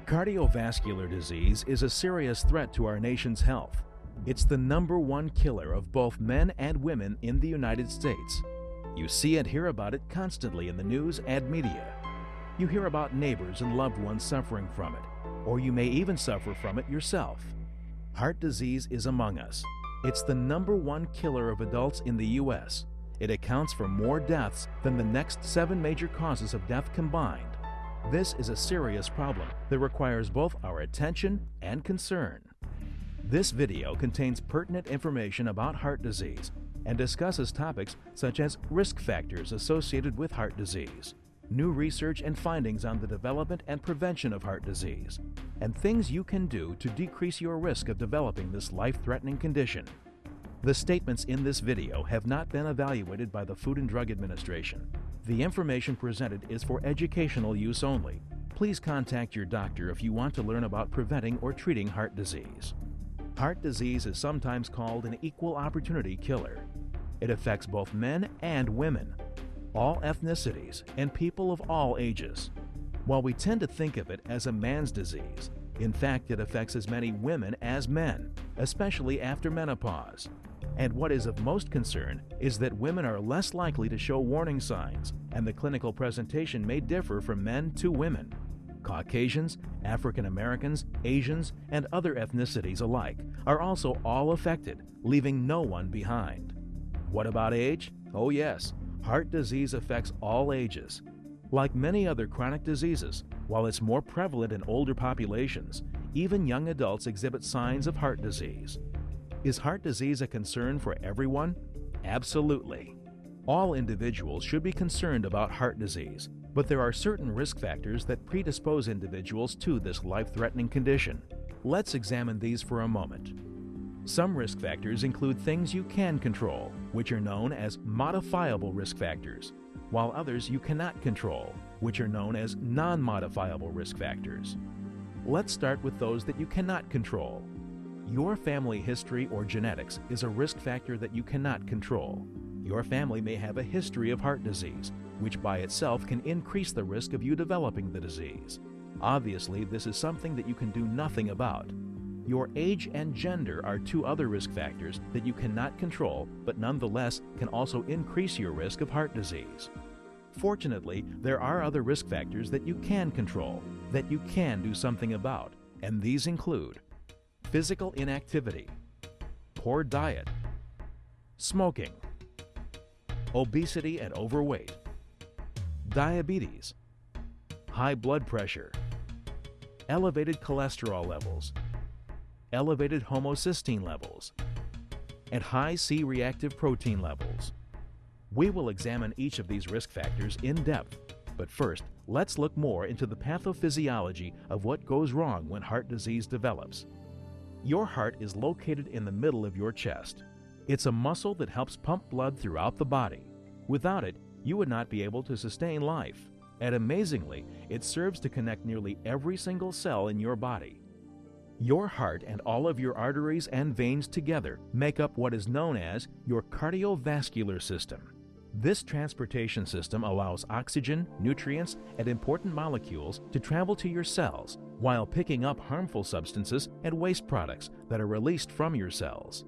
Cardiovascular disease is a serious threat to our nation's health. It's the #1 killer of both men and women in the United States. You see and hear about it constantly in the news and media. You hear about neighbors and loved ones suffering from it, or you may even suffer from it yourself. Heart disease is among us. It's the #1 killer of adults in the U.S. It accounts for more deaths than the next 7 major causes of death combined. This is a serious problem that requires both our attention and concern. This video contains pertinent information about heart disease and discusses topics such as risk factors associated with heart disease, new research and findings on the development and prevention of heart disease, and things you can do to decrease your risk of developing this life-threatening condition. The statements in this video have not been evaluated by the Food and Drug Administration. The information presented is for educational use only. Please contact your doctor if you want to learn about preventing or treating heart disease. Heart disease is sometimes called an equal opportunity killer. It affects both men and women, all ethnicities, and people of all ages. While we tend to think of it as a man's disease, in fact it affects as many women as men, especially after menopause. And what is of most concern is that women are less likely to show warning signs, and the clinical presentation may differ from men to women. Caucasians, African Americans, Asians, and other ethnicities alike are also all affected, leaving no one behind. What about age? Oh yes, heart disease affects all ages. Like many other chronic diseases, while it's more prevalent in older populations, even young adults exhibit signs of heart disease. Is heart disease a concern for everyone? Absolutely. All individuals should be concerned about heart disease, but there are certain risk factors that predispose individuals to this life-threatening condition. Let's examine these for a moment. Some risk factors include things you can control, which are known as modifiable risk factors, while others you cannot control, which are known as non-modifiable risk factors. Let's start with those that you cannot control. Your family history or genetics is a risk factor that you cannot control. Your family may have a history of heart disease, which by itself can increase the risk of you developing the disease. Obviously, this is something that you can do nothing about. Your age and gender are 2 other risk factors that you cannot control, but nonetheless can also increase your risk of heart disease. Fortunately, there are other risk factors that you can control, that you can do something about, and these include physical inactivity, poor diet, smoking, obesity and overweight, diabetes, high blood pressure, elevated cholesterol levels, elevated homocysteine levels, and high C-reactive protein levels. We will examine each of these risk factors in depth, but first, let's look more into the pathophysiology of what goes wrong when heart disease develops. Your heart is located in the middle of your chest. It's a muscle that helps pump blood throughout the body. Without it, you would not be able to sustain life. And amazingly, it serves to connect nearly every single cell in your body. Your heart and all of your arteries and veins together make up what is known as your cardiovascular system. This transportation system allows oxygen, nutrients, and important molecules to travel to your cells while picking up harmful substances and waste products that are released from your cells.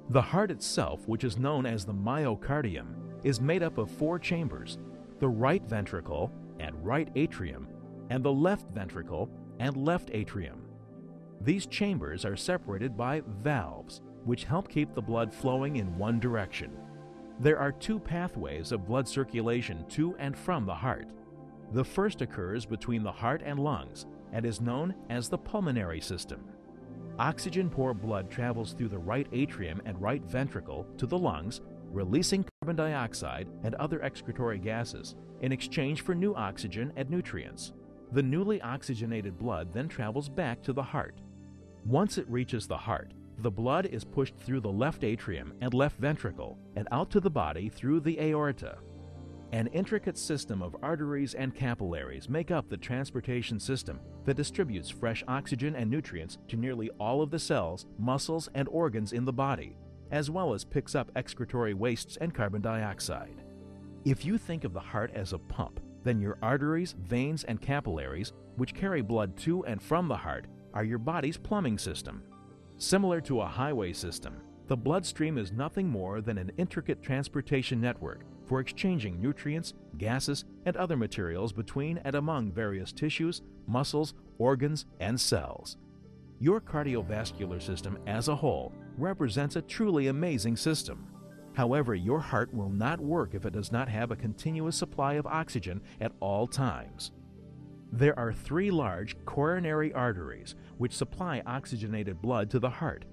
The heart itself, which is known as the myocardium, is made up of 4 chambers: the right ventricle and right atrium, and the left ventricle and left atrium. These chambers are separated by valves, which help keep the blood flowing in one direction. There are 2 pathways of blood circulation to and from the heart. The first occurs between the heart and lungs and is known as the pulmonary system. Oxygen-poor blood travels through the right atrium and right ventricle to the lungs, releasing carbon dioxide and other excretory gases in exchange for new oxygen and nutrients. The newly oxygenated blood then travels back to the heart. Once it reaches the heart, the blood is pushed through the left atrium and left ventricle and out to the body through the aorta. An intricate system of arteries and capillaries make up the transportation system that distributes fresh oxygen and nutrients to nearly all of the cells, muscles, and organs in the body, as well as picks up excretory wastes and carbon dioxide. If you think of the heart as a pump, then your arteries, veins, and capillaries, which carry blood to and from the heart, are your body's plumbing system. Similar to a highway system, the bloodstream is nothing more than an intricate transportation network for exchanging nutrients, gases, and other materials between and among various tissues, muscles, organs, and cells. Your cardiovascular system as a whole represents a truly amazing system. However, your heart will not work if it does not have a continuous supply of oxygen at all times. There are 3 large coronary arteries which supply oxygenated blood to the heart.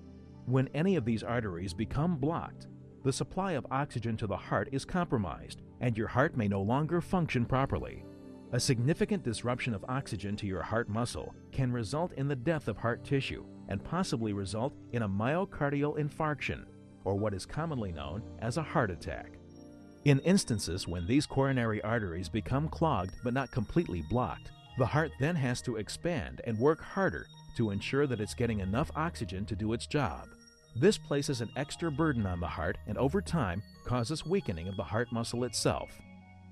When any of these arteries become blocked, the supply of oxygen to the heart is compromised, and your heart may no longer function properly. A significant disruption of oxygen to your heart muscle can result in the death of heart tissue and possibly result in a myocardial infarction, or what is commonly known as a heart attack. In instances when these coronary arteries become clogged but not completely blocked, the heart then has to expand and work harder to ensure that it's getting enough oxygen to do its job. This places an extra burden on the heart and over time causes weakening of the heart muscle itself.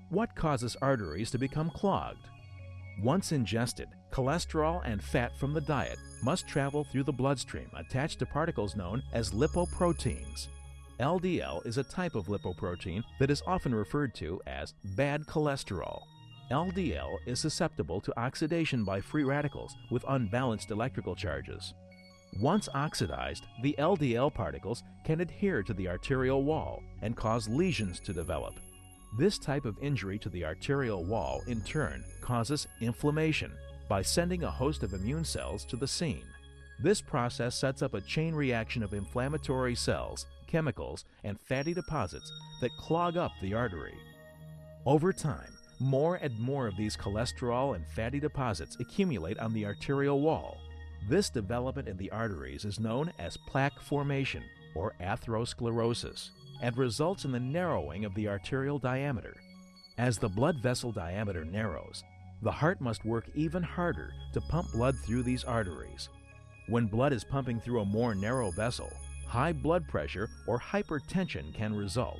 What causes arteries to become clogged? Once ingested, cholesterol and fat from the diet must travel through the bloodstream attached to particles known as lipoproteins. LDL is a type of lipoprotein that is often referred to as bad cholesterol. LDL is susceptible to oxidation by free radicals with unbalanced electrical charges. Once oxidized, the LDL particles can adhere to the arterial wall and cause lesions to develop. This type of injury to the arterial wall, in turn, causes inflammation by sending a host of immune cells to the scene. This process sets up a chain reaction of inflammatory cells, chemicals, and fatty deposits that clog up the artery. Over time, more and more of these cholesterol and fatty deposits accumulate on the arterial wall. This development in the arteries is known as plaque formation, or atherosclerosis, and results in the narrowing of the arterial diameter. As the blood vessel diameter narrows, the heart must work even harder to pump blood through these arteries. When blood is pumping through a more narrow vessel, high blood pressure or hypertension can result.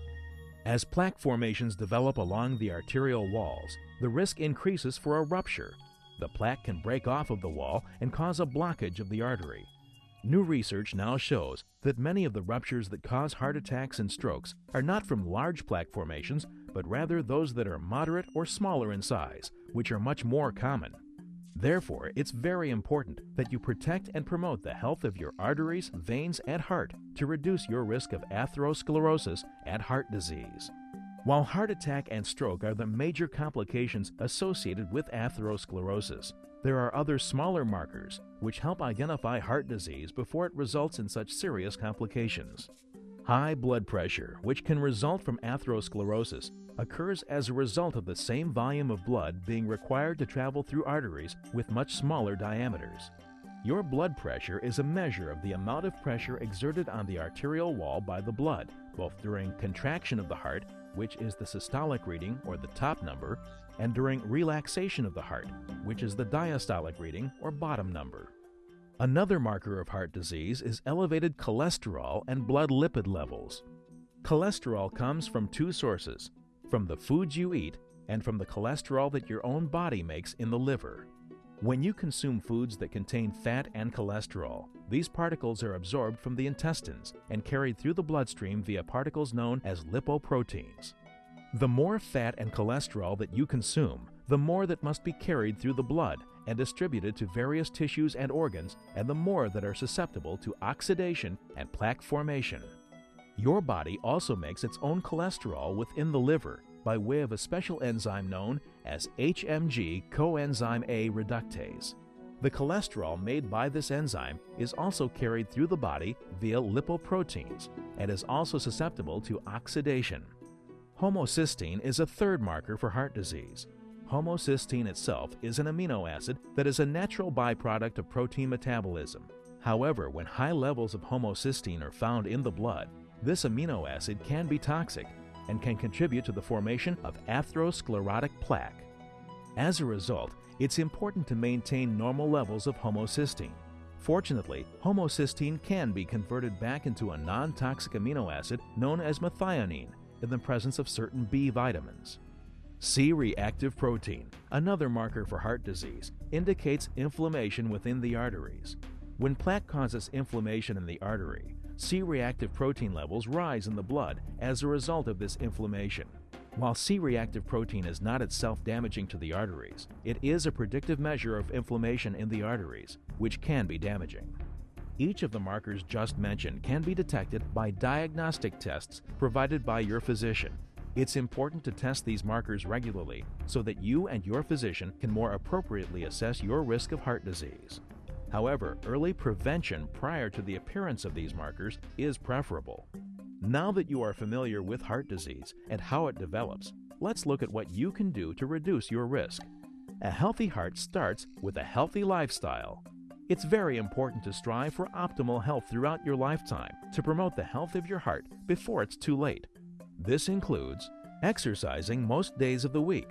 As plaque formations develop along the arterial walls, the risk increases for a rupture. The plaque can break off of the wall and cause a blockage of the artery. New research now shows that many of the ruptures that cause heart attacks and strokes are not from large plaque formations, but rather those that are moderate or smaller in size, which are much more common. Therefore, it's very important that you protect and promote the health of your arteries, veins, and heart to reduce your risk of atherosclerosis and heart disease. While heart attack and stroke are the major complications associated with atherosclerosis, there are other smaller markers which help identify heart disease before it results in such serious complications. High blood pressure, which can result from atherosclerosis, occurs as a result of the same volume of blood being required to travel through arteries with much smaller diameters. Your blood pressure is a measure of the amount of pressure exerted on the arterial wall by the blood, both during contraction of the heart, which is the systolic reading or the top number, and during relaxation of the heart, which is the diastolic reading or bottom number. Another marker of heart disease is elevated cholesterol and blood lipid levels. Cholesterol comes from 2 sources, from the foods you eat and from the cholesterol that your own body makes in the liver. When you consume foods that contain fat and cholesterol, these particles are absorbed from the intestines and carried through the bloodstream via particles known as lipoproteins. The more fat and cholesterol that you consume, the more that must be carried through the blood and distributed to various tissues and organs, and the more that are susceptible to oxidation and plaque formation. Your body also makes its own cholesterol within the liver by way of a special enzyme known as HMG coenzyme A reductase. The cholesterol made by this enzyme is also carried through the body via lipoproteins and is also susceptible to oxidation. Homocysteine is a third marker for heart disease. Homocysteine itself is an amino acid that is a natural byproduct of protein metabolism. However, when high levels of homocysteine are found in the blood, this amino acid can be toxic and can contribute to the formation of atherosclerotic plaque. As a result, it's important to maintain normal levels of homocysteine. Fortunately, homocysteine can be converted back into a non-toxic amino acid known as methionine in the presence of certain B vitamins. C-reactive protein, another marker for heart disease, indicates inflammation within the arteries. When plaque causes inflammation in the artery, C-reactive protein levels rise in the blood as a result of this inflammation. While C-reactive protein is not itself damaging to the arteries, it is a predictive measure of inflammation in the arteries, which can be damaging. Each of the markers just mentioned can be detected by diagnostic tests provided by your physician. It's important to test these markers regularly so that you and your physician can more appropriately assess your risk of heart disease. However, early prevention prior to the appearance of these markers is preferable. Now that you are familiar with heart disease and how it develops, let's look at what you can do to reduce your risk. A healthy heart starts with a healthy lifestyle. It's very important to strive for optimal health throughout your lifetime to promote the health of your heart before it's too late. This includes exercising most days of the week,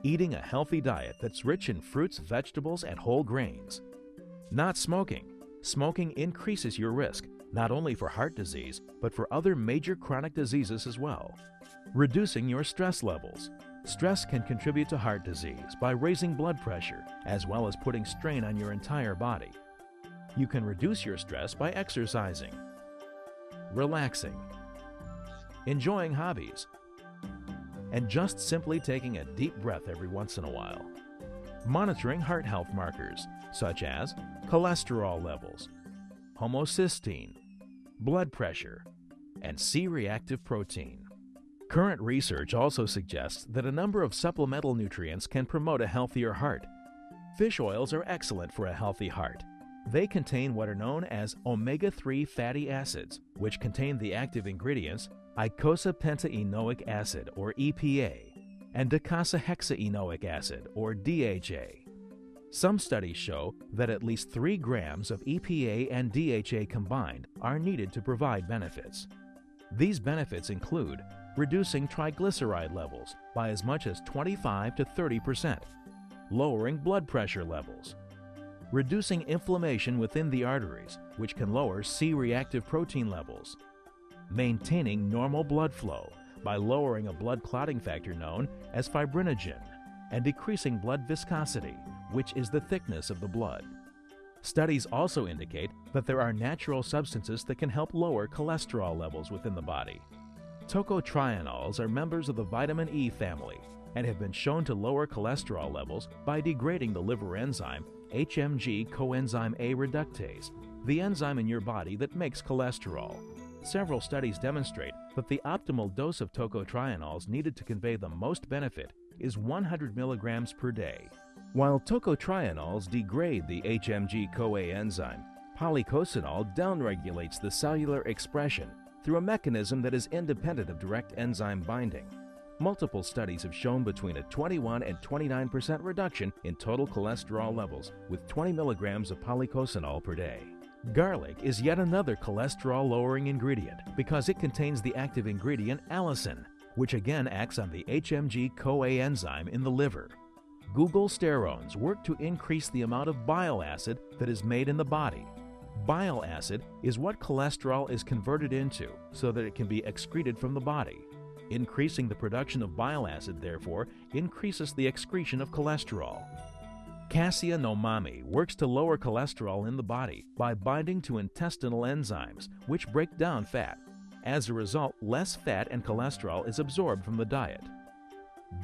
eating a healthy diet that's rich in fruits, vegetables, and whole grains, not smoking. Smoking increases your risk, not only for heart disease, but for other major chronic diseases as well. Reducing your stress levels. Stress can contribute to heart disease by raising blood pressure, as well as putting strain on your entire body. You can reduce your stress by exercising, relaxing, enjoying hobbies, and just simply taking a deep breath every once in a while. Monitoring heart health markers, such as cholesterol levels, homocysteine, blood pressure, and C-reactive protein. Current research also suggests that a number of supplemental nutrients can promote a healthier heart. Fish oils are excellent for a healthy heart. They contain what are known as omega-3 fatty acids, which contain the active ingredients eicosapentaenoic acid, or EPA, and docosahexaenoic acid, or DHA. Some studies show that at least 3 grams of EPA and DHA combined are needed to provide benefits. These benefits include reducing triglyceride levels by as much as 25 to 30%, lowering blood pressure levels, reducing inflammation within the arteries, which can lower C-reactive protein levels, maintaining normal blood flow by lowering a blood clotting factor known as fibrinogen, and decreasing blood viscosity, which is the thickness of the blood. Studies also indicate that there are natural substances that can help lower cholesterol levels within the body. Tocotrienols are members of the vitamin E family and have been shown to lower cholesterol levels by degrading the liver enzyme HMG coenzyme A reductase, the enzyme in your body that makes cholesterol. Several studies demonstrate that the optimal dose of tocotrienols needed to convey the most benefit is 100 milligrams per day. While tocotrienols degrade the HMG-CoA enzyme, polycosanol downregulates the cellular expression through a mechanism that is independent of direct enzyme binding. Multiple studies have shown between a 21 and 29% reduction in total cholesterol levels with 20 milligrams of polycosanol per day. Garlic is yet another cholesterol-lowering ingredient because it contains the active ingredient allicin, which again acts on the HMG-CoA enzyme in the liver. Glucosterones work to increase the amount of bile acid that is made in the body. Bile acid is what cholesterol is converted into so that it can be excreted from the body. Increasing the production of bile acid, therefore, increases the excretion of cholesterol. Cassia nomami works to lower cholesterol in the body by binding to intestinal enzymes, which break down fat. As a result, less fat and cholesterol is absorbed from the diet.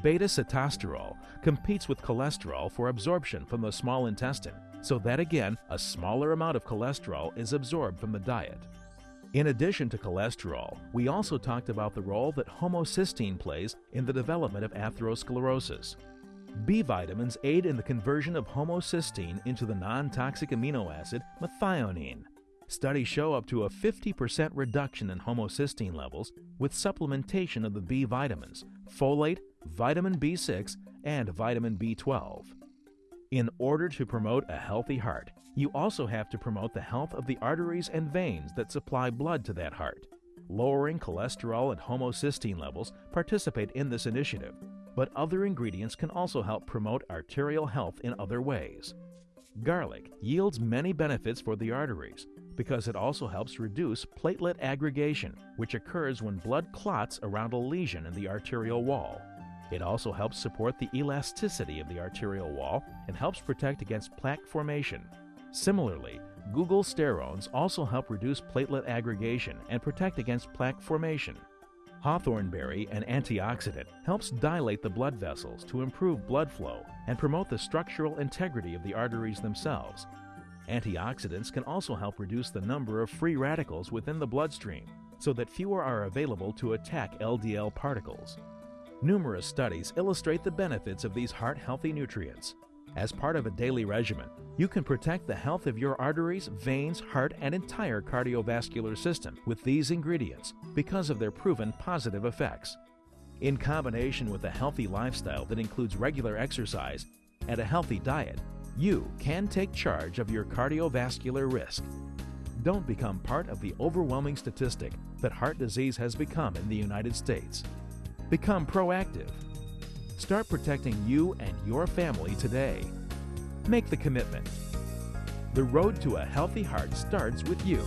Beta-sitosterol competes with cholesterol for absorption from the small intestine, so that again, a smaller amount of cholesterol is absorbed from the diet. In addition to cholesterol, we also talked about the role that homocysteine plays in the development of atherosclerosis. B vitamins aid in the conversion of homocysteine into the non-toxic amino acid methionine. Studies show up to a 50% reduction in homocysteine levels with supplementation of the B vitamins, folate, vitamin B6, and vitamin B12. In order to promote a healthy heart, you also have to promote the health of the arteries and veins that supply blood to that heart. Lowering cholesterol and homocysteine levels participate in this initiative, but other ingredients can also help promote arterial health in other ways. Garlic yields many benefits for the arteries because it also helps reduce platelet aggregation, which occurs when blood clots around a lesion in the arterial wall. It also helps support the elasticity of the arterial wall and helps protect against plaque formation. Similarly, Google sterones also help reduce platelet aggregation and protect against plaque formation. Hawthornberry, an antioxidant, helps dilate the blood vessels to improve blood flow and promote the structural integrity of the arteries themselves. Antioxidants can also help reduce the number of free radicals within the bloodstream so that fewer are available to attack LDL particles. Numerous studies illustrate the benefits of these heart-healthy nutrients. As part of a daily regimen, you can protect the health of your arteries, veins, heart, and entire cardiovascular system with these ingredients because of their proven positive effects. In combination with a healthy lifestyle that includes regular exercise and a healthy diet, you can take charge of your cardiovascular risk. Don't become part of the overwhelming statistic that heart disease has become in the United States. Become proactive. Start protecting you and your family today. Make the commitment. The road to a healthy heart starts with you.